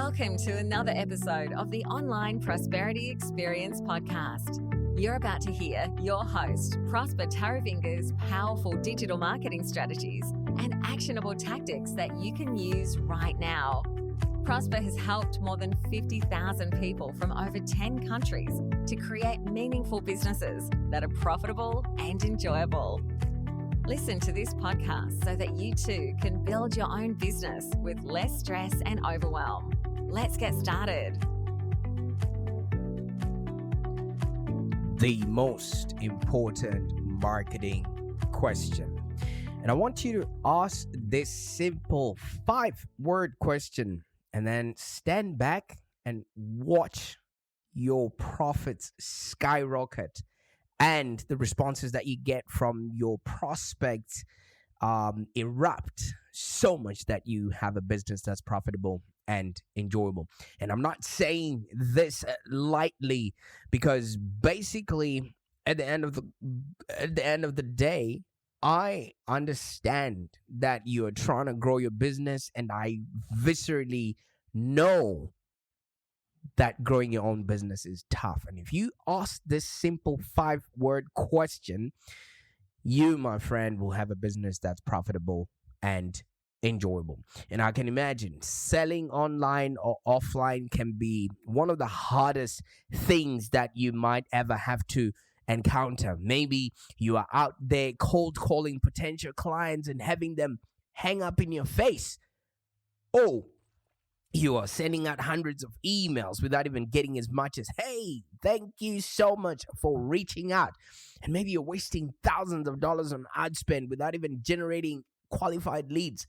Welcome to another episode of the Online Prosperity Experience podcast. You're about to hear your host, Prosper Taravinga's powerful digital marketing strategies and actionable tactics that you can use right now. Prosper has helped more than 50,000 people from over 10 countries to create meaningful businesses that are profitable and enjoyable. Listen to this podcast so that you too can build your own business with less stress and overwhelm. Let's get started. The most important marketing question. And I want you to ask this simple 5-word question and then stand back and watch your profits skyrocket and the responses that you get from your prospects erupt so much that you have a business that's profitable and enjoyable. And I'm not saying this lightly, because basically at the end of the day, I understand that you're trying to grow your business, and I viscerally know that growing your own business is tough. And if you ask this simple 5-word question, you, my friend, will have a business that's profitable and enjoyable. And I can imagine selling online or offline can be one of the hardest things that you might ever have to encounter. Maybe you are out there cold calling potential clients and having them hang up in your face. Oh, you are sending out hundreds of emails without even getting as much as, hey, thank you so much for reaching out. And maybe you're wasting thousands of dollars on ad spend without even generating qualified leads.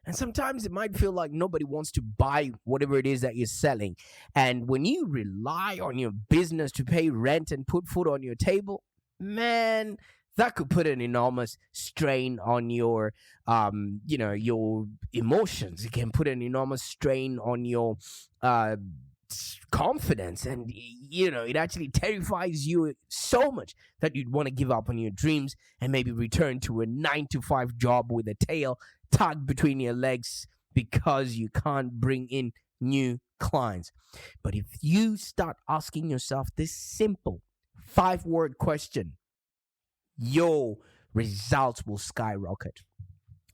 And sometimes it might feel like nobody wants to buy whatever it is that you're selling. And when you rely on your business to pay rent and put food on your table, man, that could put an enormous strain on your, your emotions. It can put an enormous strain on your confidence. And, it actually terrifies you so much that you'd want to give up on your dreams and maybe return to a 9-to-5 job with a tail tucked between your legs because you can't bring in new clients. But if you start asking yourself this simple 5-word question, your results will skyrocket.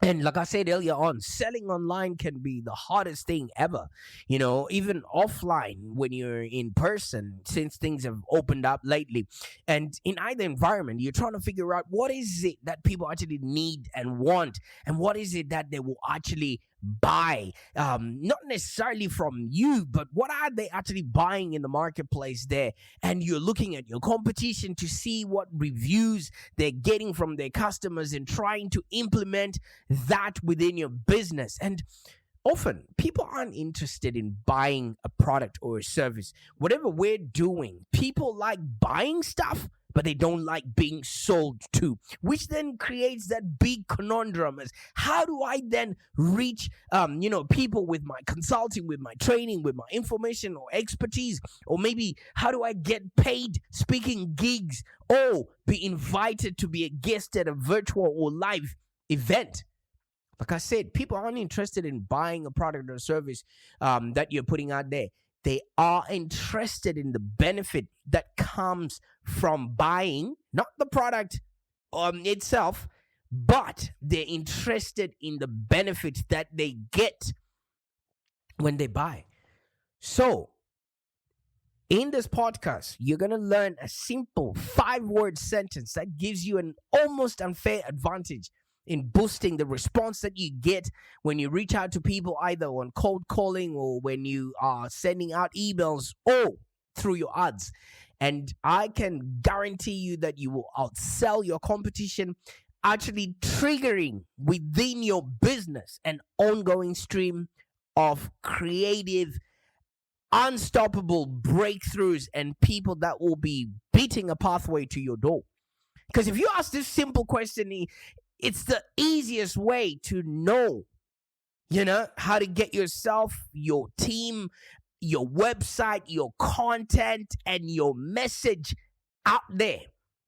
And like I said earlier on, selling online can be the hardest thing ever. Even offline when you're in person, since things have opened up lately. And in either environment, you're trying to figure out what is it that people actually need and want, and what is it that they will actually buy, not necessarily from you, but what are they actually buying in the marketplace there? And you're looking at your competition to see what reviews they're getting from their customers and trying to implement that within your business. And often people aren't interested in buying a product or a service. Whatever we're doing, people like buying stuff, but they don't like being sold to, which then creates that big conundrum as how do I then reach, people with my consulting, with my training, with my information or expertise, or maybe how do I get paid speaking gigs or be invited to be a guest at a virtual or live event? Like I said, people aren't interested in buying a product or service that you're putting out there. They are interested in the benefit that comes from buying, not the product itself, but they're interested in the benefit that they get when they buy. So, in this podcast, you're going to learn a simple 5-word sentence that gives you an almost unfair advantage in boosting the response that you get when you reach out to people, either on cold calling or when you are sending out emails or through your ads. And I can guarantee you that you will outsell your competition, actually triggering within your business an ongoing stream of creative, unstoppable breakthroughs and people that will be beating a pathway to your door. Because if you ask this simple question, it's the easiest way to know, how to get yourself, your team, your website, your content, and your message out there.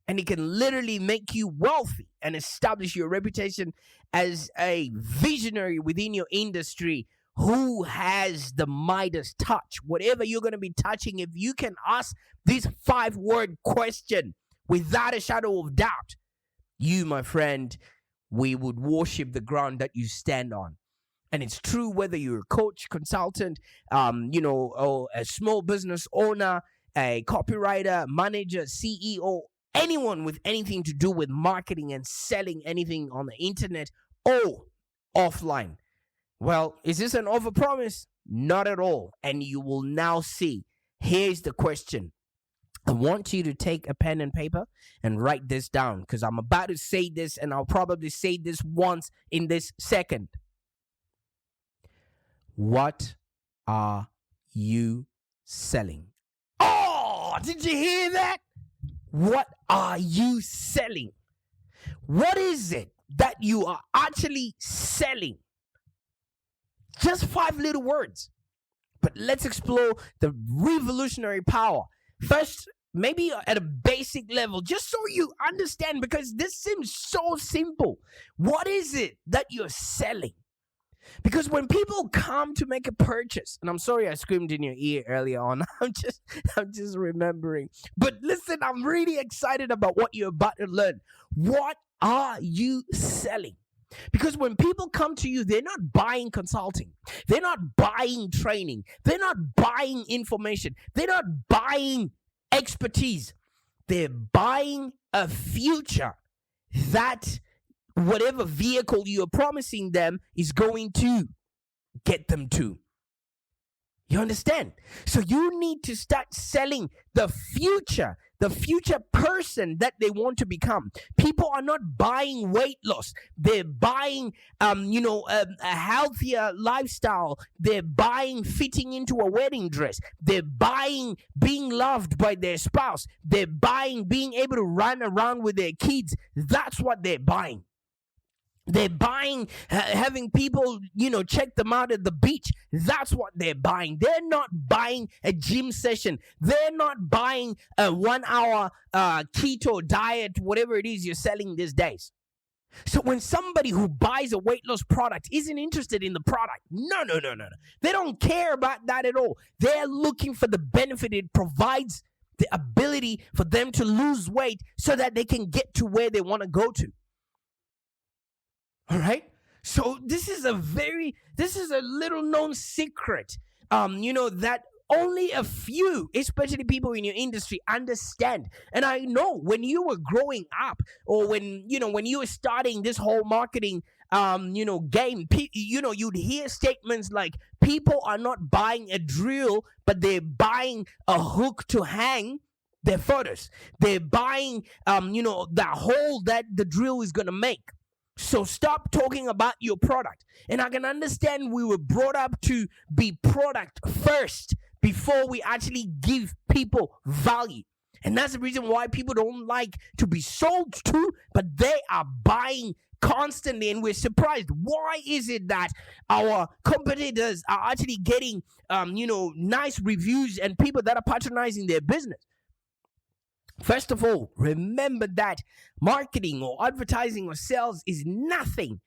And it can literally make you wealthy and establish your reputation as a visionary within your industry who has the Midas touch. Whatever you're going to be touching, if you can ask this 5-word question without a shadow of doubt, you, my friend, we would worship the ground that you stand on. And it's true whether you're a coach, consultant, or a small business owner, a copywriter, manager, CEO, anyone with anything to do with marketing and selling anything on the internet or offline. Well, is this an overpromise? Not at all. And you will now see. Here's the question. I want you to take a pen and paper and write this down, because I'm about to say this, and I'll probably say this once in this second. What are you selling? Oh, did you hear that? What are you selling? What is it that you are actually selling? Just 5 little words. But let's explore the revolutionary power. First, maybe at a basic level, just so you understand, because this seems so simple. What is it that you're selling? Because when people come to make a purchase, and I'm sorry I screamed in your ear earlier on, I'm just remembering. But listen, I'm really excited about what you're about to learn. What are you selling? Because when people come to you, they're not buying consulting. They're not buying training. They're not buying information. They're not buying expertise. They're buying a future that whatever vehicle you're promising them is going to get them to. You understand? So you need to start selling the future person that they want to become. People are not buying weight loss. They're buying, a healthier lifestyle. They're buying fitting into a wedding dress. They're buying being loved by their spouse. They're buying being able to run around with their kids. That's what they're buying. They're buying having people, check them out at the beach. That's what they're buying. They're not buying a gym session. They're not buying a 1-hour keto diet, whatever it is you're selling these days. So when somebody who buys a weight loss product isn't interested in the product, no. They don't care about that at all. They're looking for the benefit it provides, the ability for them to lose weight so that they can get to where they want to go to. All right. So this is a little known secret, that only a few, especially people in your industry, understand. And I know when you were growing up, or when you were starting this whole marketing, game, you'd hear statements like, people are not buying a drill, but they're buying a hook to hang their photos. They're buying, the hole that the drill is going to make. So stop talking about your product. And I can understand we were brought up to be product first before we actually give people value. And that's the reason why people don't like to be sold to, but they are buying constantly, and we're surprised. Why is it that our competitors are actually getting, nice reviews and people that are patronizing their business? First of all, remember that marketing or advertising or sales is nothing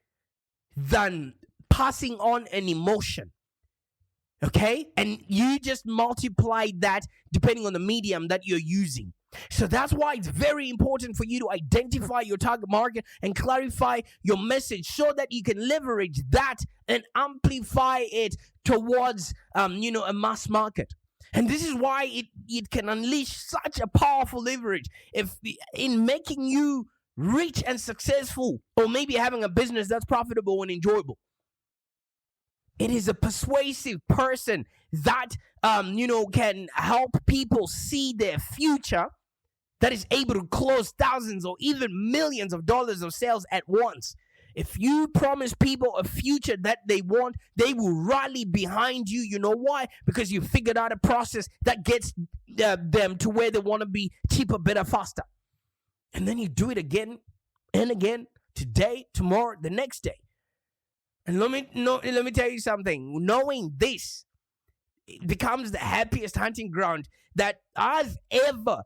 than passing on an emotion. Okay? And you just multiply that depending on the medium that you're using. So that's why it's very important for you to identify your target market and clarify your message so that you can leverage that and amplify it towards, a mass market. And this is why it can unleash such a powerful leverage in making you rich and successful, or maybe having a business that's profitable and enjoyable. It is a persuasive person that, can help people see their future, that is able to close thousands or even millions of dollars of sales at once. If you promise people a future that they want, they will rally behind you. You know why? Because you figured out a process that gets them to where they want to be, cheaper, better, faster. And then you do it again and again, today, tomorrow, the next day. And let me tell you something. Knowing this, it becomes the happiest hunting ground that I've ever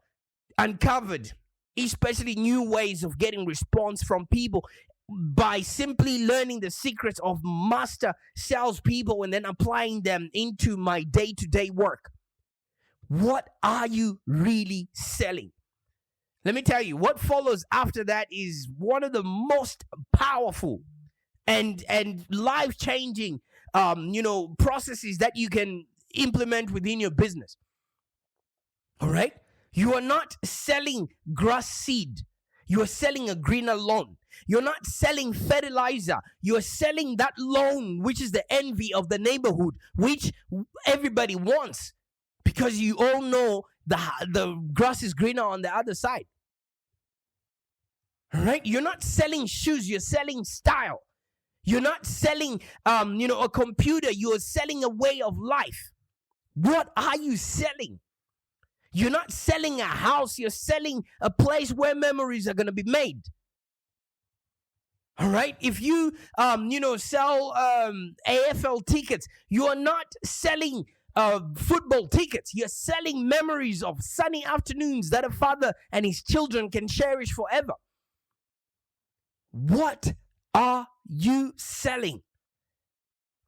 uncovered, especially new ways of getting response from people. by simply learning the secrets of master salespeople and then applying them into my day-to-day work. What are you really selling? Let me tell you, what follows after that is one of the most powerful and life-changing processes that you can implement within your business. All right? You are not selling grass seed. You are selling a greener lawn. You're not selling fertilizer. You are selling that lawn, which is the envy of the neighborhood, which everybody wants, because you all know the grass is greener on the other side. All right? You're not selling shoes. You're selling style. You're not selling, a computer. You are selling a way of life. What are you selling? You're not selling a house. You're selling a place where memories are going to be made. All right? If you, sell AFL tickets, you are not selling football tickets. You're selling memories of sunny afternoons that a father and his children can cherish forever. What are you selling?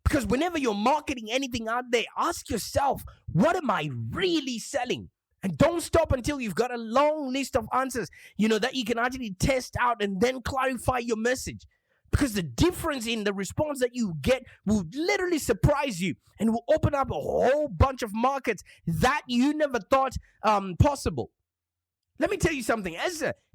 Because whenever you're marketing anything out there, ask yourself, what am I really selling? And don't stop until you've got a long list of answers, that you can actually test out and then clarify your message. Because the difference in the response that you get will literally surprise you and will open up a whole bunch of markets that you never thought possible. Let me tell you something.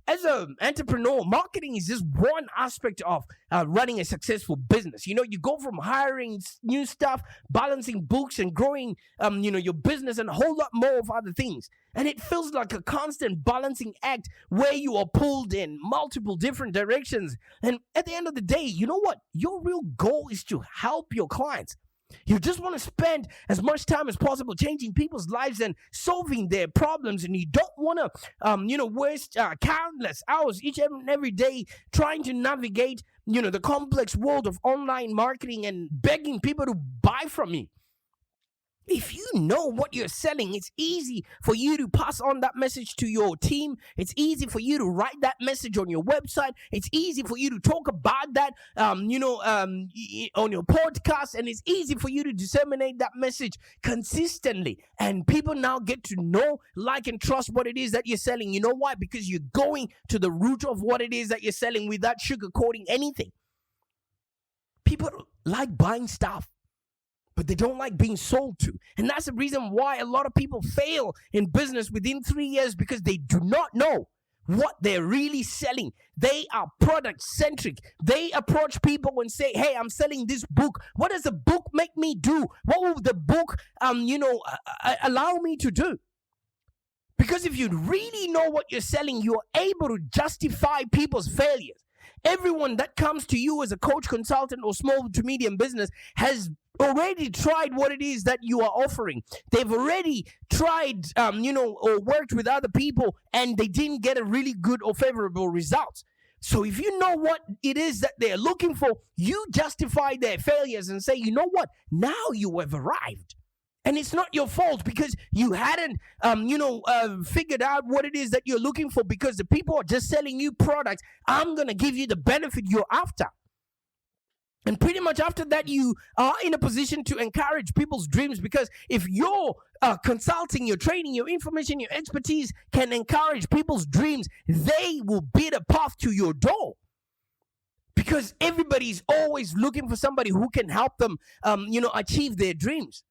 As an entrepreneur, marketing is just one aspect of running a successful business. You go from hiring new staff, balancing books, and growing, your business, and a whole lot more of other things. And it feels like a constant balancing act where you are pulled in multiple different directions. And at the end of the day, you know what? Your real goal is to help your clients. You just want to spend as much time as possible changing people's lives and solving their problems, and you don't want to, waste countless hours each and every day trying to navigate, the complex world of online marketing and begging people to buy from you. If you know what you're selling, it's easy for you to pass on that message to your team. It's easy for you to write that message on your website. It's easy for you to talk about that, on your podcast. And it's easy for you to disseminate that message consistently. And people now get to know, like, and trust what it is that you're selling. You know why? Because you're going to the root of what it is that you're selling without sugarcoating anything. People like buying stuff, but they don't like being sold to. And that's the reason why a lot of people fail in business within 3 years, because they do not know what they're really selling. They are product-centric. They approach people and say, hey, I'm selling this book. What does the book make me do? What will the book, allow me to do? Because if you really know what you're selling, you're able to justify people's failures. Everyone that comes to you as a coach, consultant, or small to medium business has already tried what it is that you are offering. They've already tried, or worked with other people, and they didn't get a really good or favorable result. So if you know what it is that they're looking for, you justify their failures and say, you know what? Now you have arrived. And it's not your fault because you hadn't, figured out what it is that you're looking for, because the people are just selling you products. I'm going to give you the benefit you're after. And pretty much after that, you are in a position to encourage people's dreams, because if your consulting, your training, your information, your expertise can encourage people's dreams, they will beat a path to your door. Because everybody's always looking for somebody who can help them, achieve their dreams.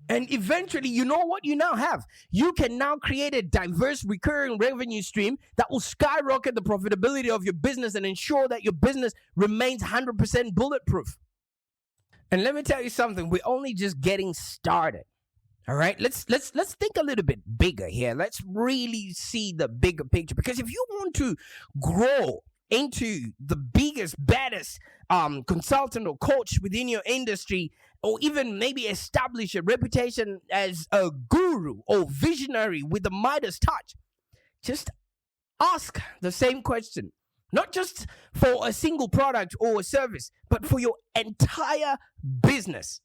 And eventually, you know what you now have? You can now create a diverse recurring revenue stream that will skyrocket the profitability of your business and ensure that your business remains 100% bulletproof. And let me tell you something, we're only just getting started. All right, let's think a little bit bigger here. Let's really see the bigger picture, because if you want to grow into the biggest, baddest consultant or coach within your industry, or even maybe establish a reputation as a guru or visionary with the Midas touch, just ask the same question. Not just for a single product or a service, but for your entire business.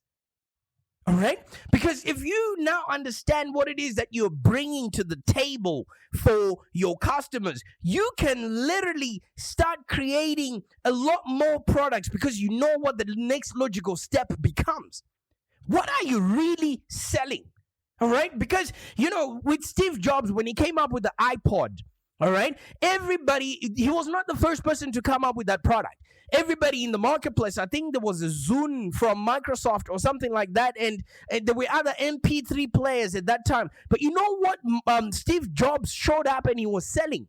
All right? Because if you now understand what it is that you're bringing to the table for your customers, you can literally start creating a lot more products because you know what the next logical step becomes. What are you really selling? All right? Because, with Steve Jobs, when he came up with the iPod, all right, he was not the first person to come up with that product. Everybody in the marketplace, I think there was a Zune from Microsoft or something like that, and there were other MP3 players at that time. But you know what? Steve Jobs showed up and he was selling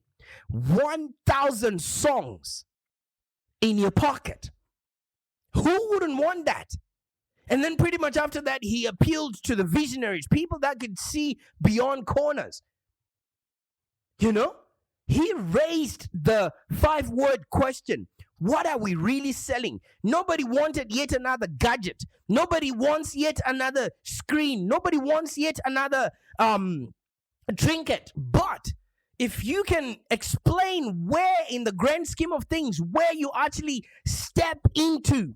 1,000 songs in your pocket. Who wouldn't want that? And then pretty much after that, he appealed to the visionaries, people that could see beyond corners. He raised the 5-word question. What are we really selling? Nobody wanted yet another gadget. Nobody wants yet another screen. Nobody wants yet another trinket. But if you can explain where in the grand scheme of things, where you actually step into,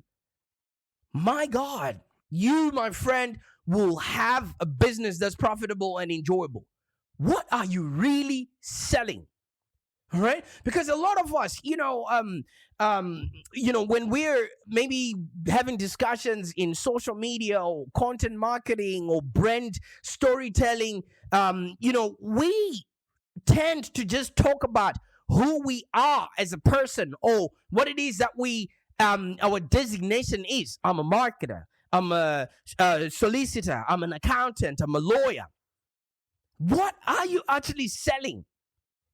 my God, you, my friend, will have a business that's profitable and enjoyable. What are you really selling? All right? Because a lot of us, when we're maybe having discussions in social media or content marketing or brand storytelling, we tend to just talk about who we are as a person or what it is that our designation is. I'm a marketer. I'm a solicitor. I'm an accountant. I'm a lawyer. What are you actually selling?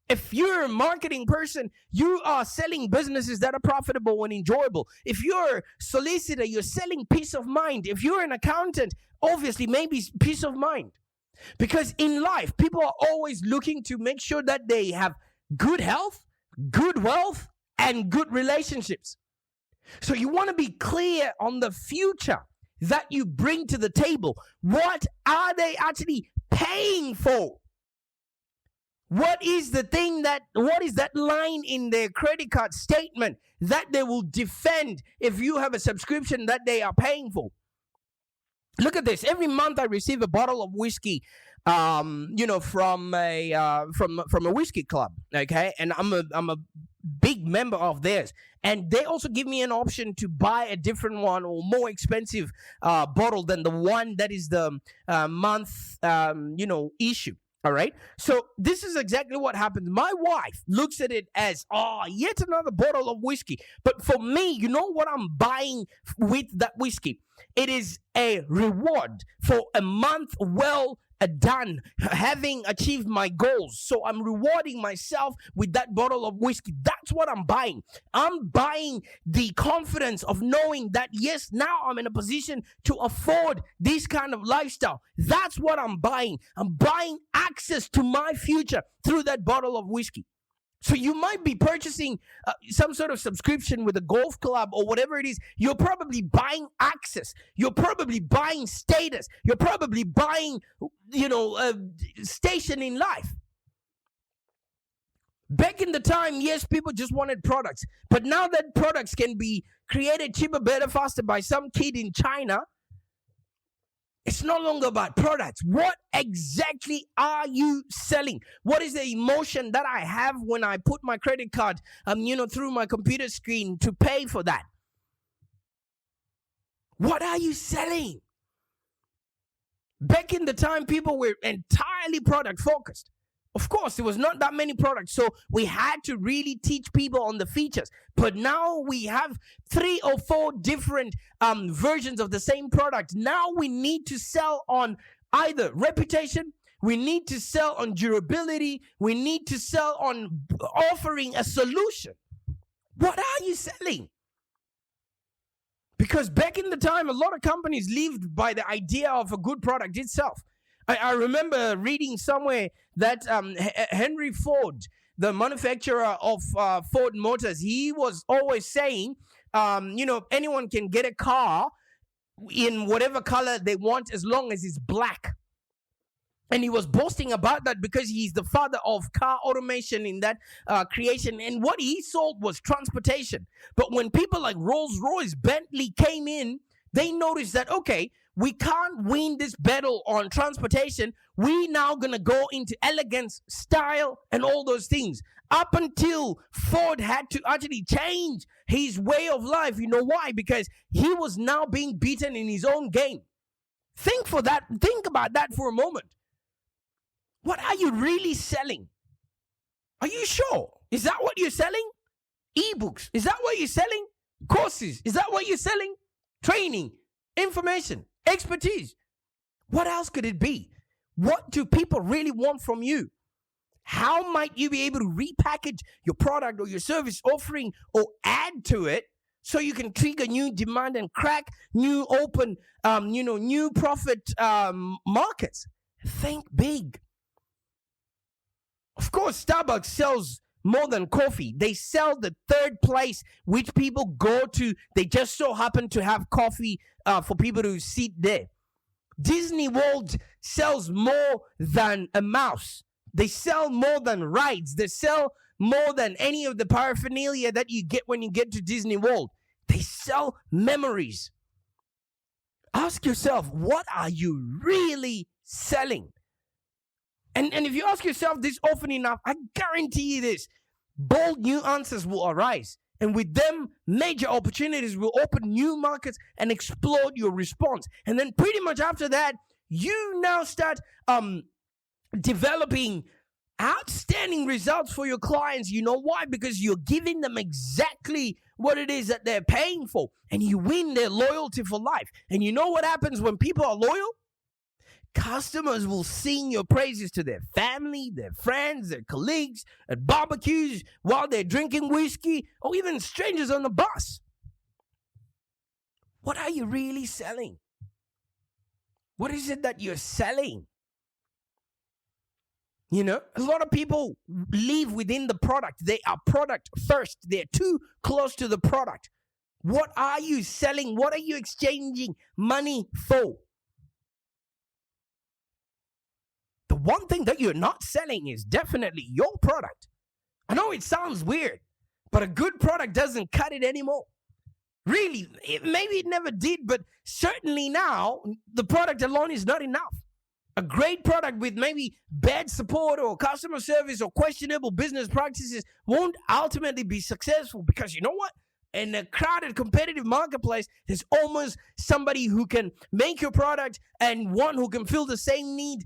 If you're a marketing person, you are selling businesses that are profitable and enjoyable. If you're a solicitor, you're selling peace of mind. If you're an accountant, obviously maybe peace of mind. Because in life, people are always looking to make sure that they have good health, good wealth, and good relationships. So you want to be clear on the future that you bring to the table. What are they actually paying for? What is that line in their credit card statement that they will defend if you have a subscription that they are paying for? Look at this. Every month I receive a bottle of whiskey, from a whiskey club, okay? And I'm a big member of theirs. And they also give me an option to buy a different one or more expensive bottle than the one that is the month, issue. All right. So this is exactly what happens. My wife looks at it as, yet another bottle of whiskey. But for me, you know what I'm buying with that whiskey? It is a reward for a month well done, having achieved my goals. So I'm rewarding myself with that bottle of whiskey. That's what I'm buying. I'm buying the confidence of knowing that, yes, now I'm in a position to afford this kind of lifestyle. That's what I'm buying. I'm buying access to my future through that bottle of whiskey. So you might be purchasing some sort of subscription with a golf club or whatever it is. You're probably buying access. You're probably buying status. You're probably buying, a station in life. Back in the time, yes, people just wanted products. But now that products can be created cheaper, better, faster by some kid in China, it's no longer about products. What exactly are you selling? What is the emotion that I have when I put my credit card, through my computer screen to pay for that? What are you selling? Back in the time, people were entirely product focused. Of course, there was not that many products, so we had to really teach people on the features. But now we have 3 or 4 different versions of the same product. Now we need to sell on either reputation, we need to sell on durability, we need to sell on offering a solution. What are you selling? Because back in the time, a lot of companies lived by the idea of a good product itself. I remember reading somewhere that Henry Ford, the manufacturer of Ford Motors, he was always saying, anyone can get a car in whatever color they want as long as it's black. And he was boasting about that because he's the father of car automation in that creation. And what he sold was transportation. But when people like Rolls-Royce, Bentley came in, they noticed that, okay, we can't win this battle on transportation. We now gonna go into elegance, style, and all those things. Up until Ford had to actually change his way of life. You know why? Because he was now being beaten in his own game. Think about that for a moment. What are you really selling? Are you sure? Is that what you're selling? Ebooks. Is that what you're selling? Courses. Is that what you're selling? Training, information, expertise. What else could it be? What do people really want from you? How might you be able to repackage your product or your service offering or add to it so you can trigger new demand and crack new open, new profit markets? Think big. Of course, Starbucks sells more than coffee. They sell the third place which people go to. They just so happen to have coffee for people to sit there. Disney World sells more than a mouse. They sell more than rides. They sell more than any of the paraphernalia that you get when you get to Disney World. They sell memories. Ask yourself, what are you really selling? And if you ask yourself this often enough, I guarantee you this, bold new answers will arise. And with them, major opportunities will open new markets and explode your response. And then pretty much after that, you now start developing outstanding results for your clients. You know why? Because you're giving them exactly what it is that they're paying for. And you win their loyalty for life. And you know what happens when people are loyal? Customers will sing your praises to their family, their friends, their colleagues, at barbecues, while they're drinking whiskey, or even strangers on the bus. What are you really selling? What is it that you're selling? You know, a lot of people live within the product. They are product first. They're too close to the product. What are you selling? What are you exchanging money for? The one thing that you're not selling is definitely your product. I know it sounds weird, but a good product doesn't cut it anymore. Really, maybe it never did, but certainly now, the product alone is not enough. A great product with maybe bad support or customer service or questionable business practices won't ultimately be successful, because you know what? In a crowded, competitive marketplace, there's almost somebody who can make your product and one who can fill the same need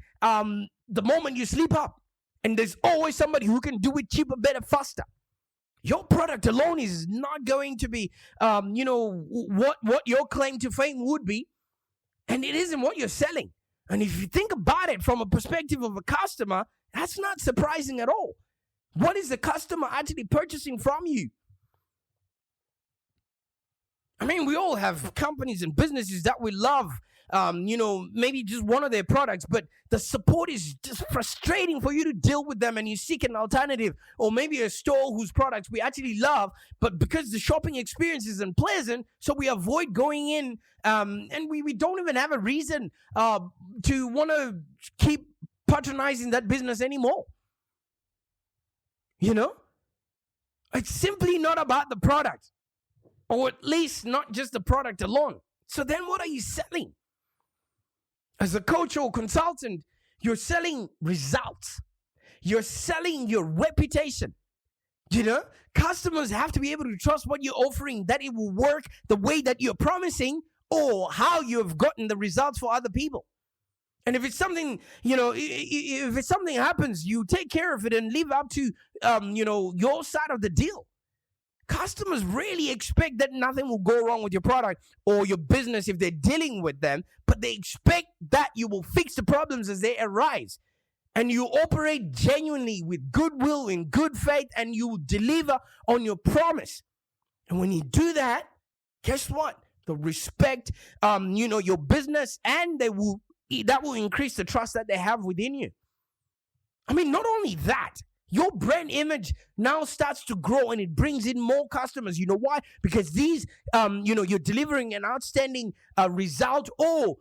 the moment you sleep up. And there's always somebody who can do it cheaper, better, faster. Your product alone is not going to be, what your claim to fame would be. And it isn't what you're selling. And if you think about it from a perspective of a customer, that's not surprising at all. What is the customer actually purchasing from you? I mean, we all have companies and businesses that we love, maybe just one of their products, but the support is just frustrating for you to deal with them and you seek an alternative, or maybe a store whose products we actually love, but because the shopping experience is unpleasant, so we avoid going in, and we don't even have a reason to want to keep patronizing that business anymore. You know? It's simply not about the product. Or at least not just the product alone. So then what are you selling? As a coach or consultant, you're selling results. You're selling your reputation. You know, customers have to be able to trust what you're offering, that it will work the way that you're promising, or how you have gotten the results for other people. And if it's something, if it's something happens, you take care of it and live up to, your side of the deal. Customers really expect that nothing will go wrong with your product or your business if they're dealing with them, but they expect that you will fix the problems as they arise. And you operate genuinely with goodwill, in good faith, and you will deliver on your promise. And when you do that, guess what? They'll respect, your business, and that will increase the trust that they have within you. I mean, not only that, your brand image now starts to grow and it brings in more customers. You know why? Because these, you're delivering an outstanding result or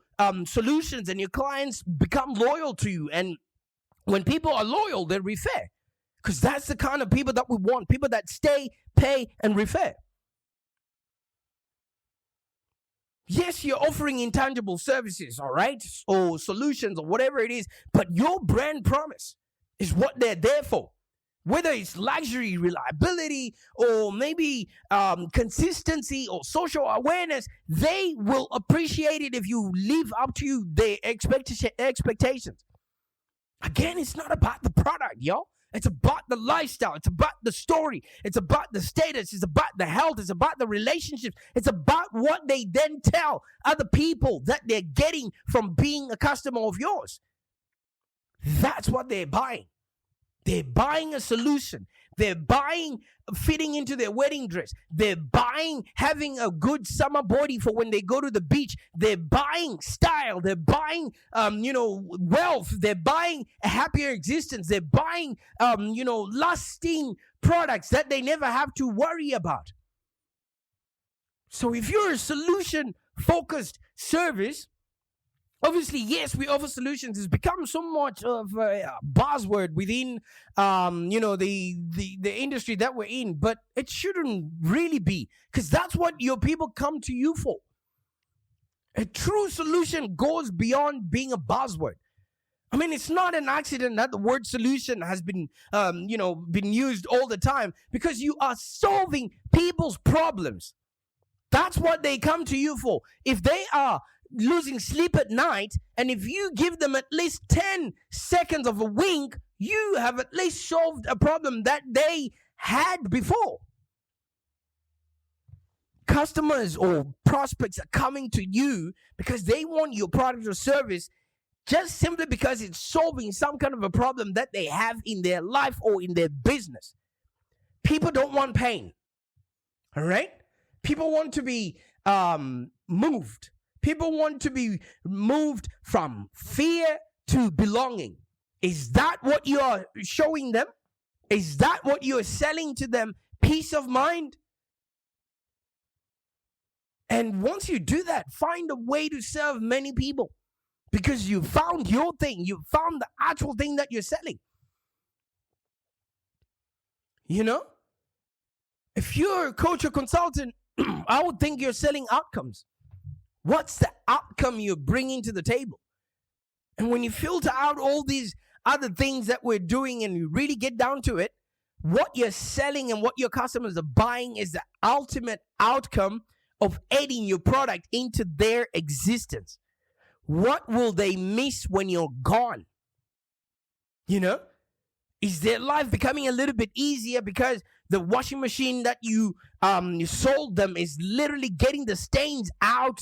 solutions, and your clients become loyal to you. And when people are loyal, they refer. Because that's the kind of people that we want. People that stay, pay, and refer. Yes, you're offering intangible services, all right, or solutions or whatever it is, but your brand promise is what they're there for. Whether it's luxury, reliability, or maybe consistency or social awareness, they will appreciate it if you live up to their expectations. Again, it's not about the product, yo. It's about the lifestyle. It's about the story. It's about the status. It's about the health. It's about the relationships. It's about what they then tell other people that they're getting from being a customer of yours. That's what they're buying. They're buying a solution. They're buying fitting into their wedding dress. They're buying having a good summer body for when they go to the beach. They're buying style. They're buying, wealth. They're buying a happier existence. They're buying, lasting products that they never have to worry about. So if you're a solution-focused service, obviously, yes, we offer solutions. It's become so much of a buzzword within, the industry that we're in. But it shouldn't really be, because that's what your people come to you for. A true solution goes beyond being a buzzword. I mean, it's not an accident that the word solution has been used all the time, because you are solving people's problems. That's what they come to you for. If they are losing sleep at night, and if you give them at least 10 seconds of a wink, you have at least solved a problem that they had before. Customers or prospects are coming to you because they want your product or service just simply because it's solving some kind of a problem that they have in their life or in their business. People don't want pain. All right? People want to be moved. People want to be moved from fear to belonging. Is that what you are showing them? Is that what you are selling to them? Peace of mind? And once you do that, find a way to serve many people, because you found your thing. You found the actual thing that you're selling. You know? If you're a coach or consultant, I would think you're selling outcomes. What's the outcome you're bringing to the table? And when you filter out all these other things that we're doing and you really get down to it, what you're selling and what your customers are buying is the ultimate outcome of adding your product into their existence. What will they miss when you're gone? You know? Is their life becoming a little bit easier because the washing machine that you sold them is literally getting the stains out?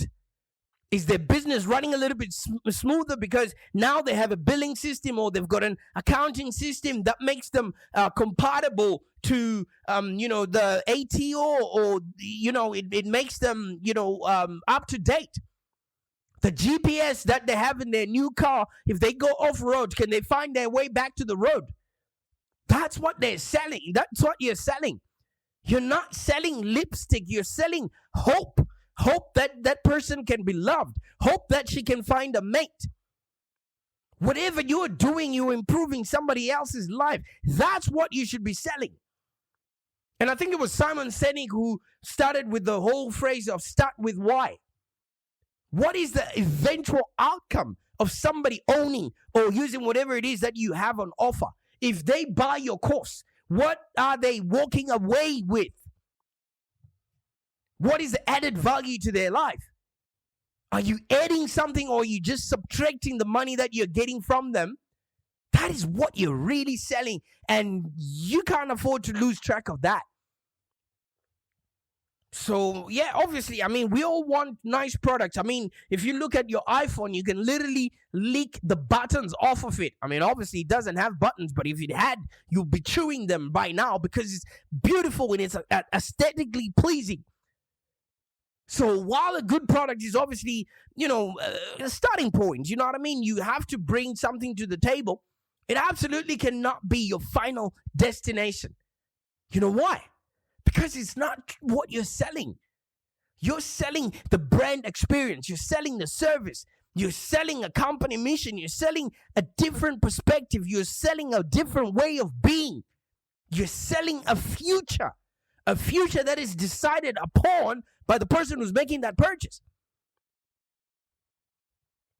Is their business running a little bit smoother because now they have a billing system, or they've got an accounting system that makes them compatible to the ATO, or it makes them up to date? The GPS that they have in their new car, if they go off road, can they find their way back to the road? That's what they're selling. That's what you're selling. You're not selling lipstick. You're selling hope. Hope that that person can be loved. Hope that she can find a mate. Whatever you're doing, you're improving somebody else's life. That's what you should be selling. And I think it was Simon Sinek who started with the whole phrase of start with why. What is the eventual outcome of somebody owning or using whatever it is that you have on offer? If they buy your course, what are they walking away with? What is the added value to their life? Are you adding something, or are you just subtracting the money that you're getting from them? That is what you're really selling, and you can't afford to lose track of that. So, yeah, obviously, I mean, we all want nice products. I mean, if you look at your iPhone, you can literally lick the buttons off of it. I mean, obviously, it doesn't have buttons, but if it had, you'll be chewing them by now because it's beautiful and it's aesthetically pleasing. So while a good product is obviously, a starting point, you know what I mean? You have to bring something to the table. It absolutely cannot be your final destination. You know why? Because it's not what you're selling. You're selling the brand experience. You're selling the service. You're selling a company mission. You're selling a different perspective. You're selling a different way of being. You're selling a future that is decided upon by the person who's making that purchase.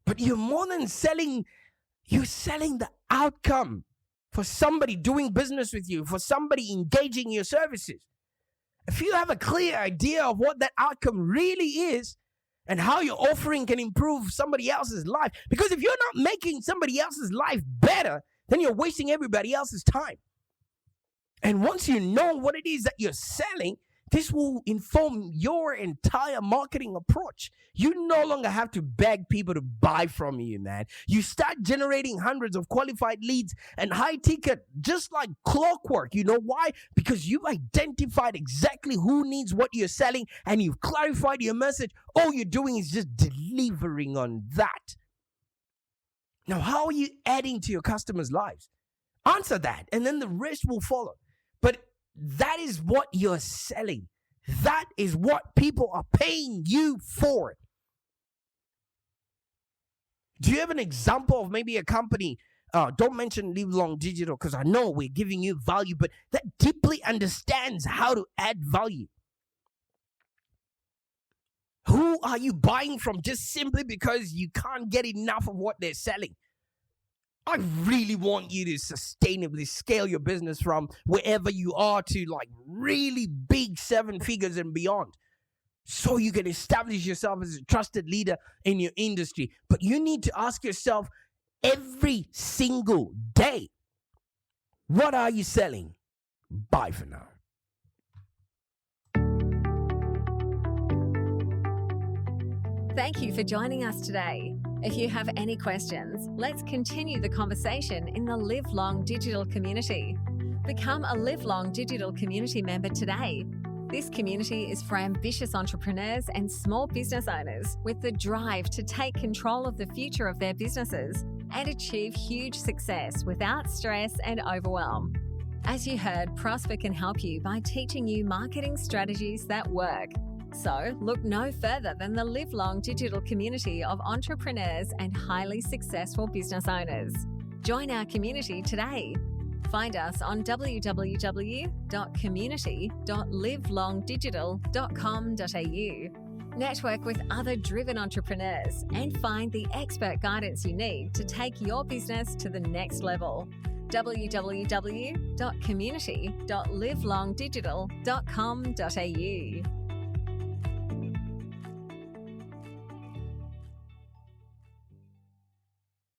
But you're more than selling, you're selling the outcome for somebody doing business with you, for somebody engaging in your services. If you have a clear idea of what that outcome really is and how your offering can improve somebody else's life, because if you're not making somebody else's life better, then you're wasting everybody else's time. And once you know what it is that you're selling, this will inform your entire marketing approach. You no longer have to beg people to buy from you, man. You start generating hundreds of qualified leads and high ticket just like clockwork. You know why? Because you've identified exactly who needs what you're selling and you've clarified your message. All you're doing is just delivering on that. Now, how are you adding to your customers' lives? Answer that, and then the rest will follow. But that is what you're selling. That is what people are paying you for. Do you have an example of maybe a company, don't mention Live Long Digital because I know we're giving you value, but that deeply understands how to add value? Who are you buying from just simply because you can't get enough of what they're selling? I really want you to sustainably scale your business from wherever you are to like really big 7 figures and beyond, so you can establish yourself as a trusted leader in your industry. But you need to ask yourself every single day, what are you selling? Bye for now. Thank you for joining us today. If you have any questions, let's continue the conversation in the Live Long Digital community. Become a Live Long Digital community member today. This community is for ambitious entrepreneurs and small business owners with the drive to take control of the future of their businesses and achieve huge success without stress and overwhelm. As you heard, Prosper can help you by teaching you marketing strategies that work. So look no further than the Live Long Digital community of entrepreneurs and highly successful business owners. Join our community today. Find us on www.community.livelongdigital.com.au. Network with other driven entrepreneurs and find the expert guidance you need to take your business to the next level. www.community.livelongdigital.com.au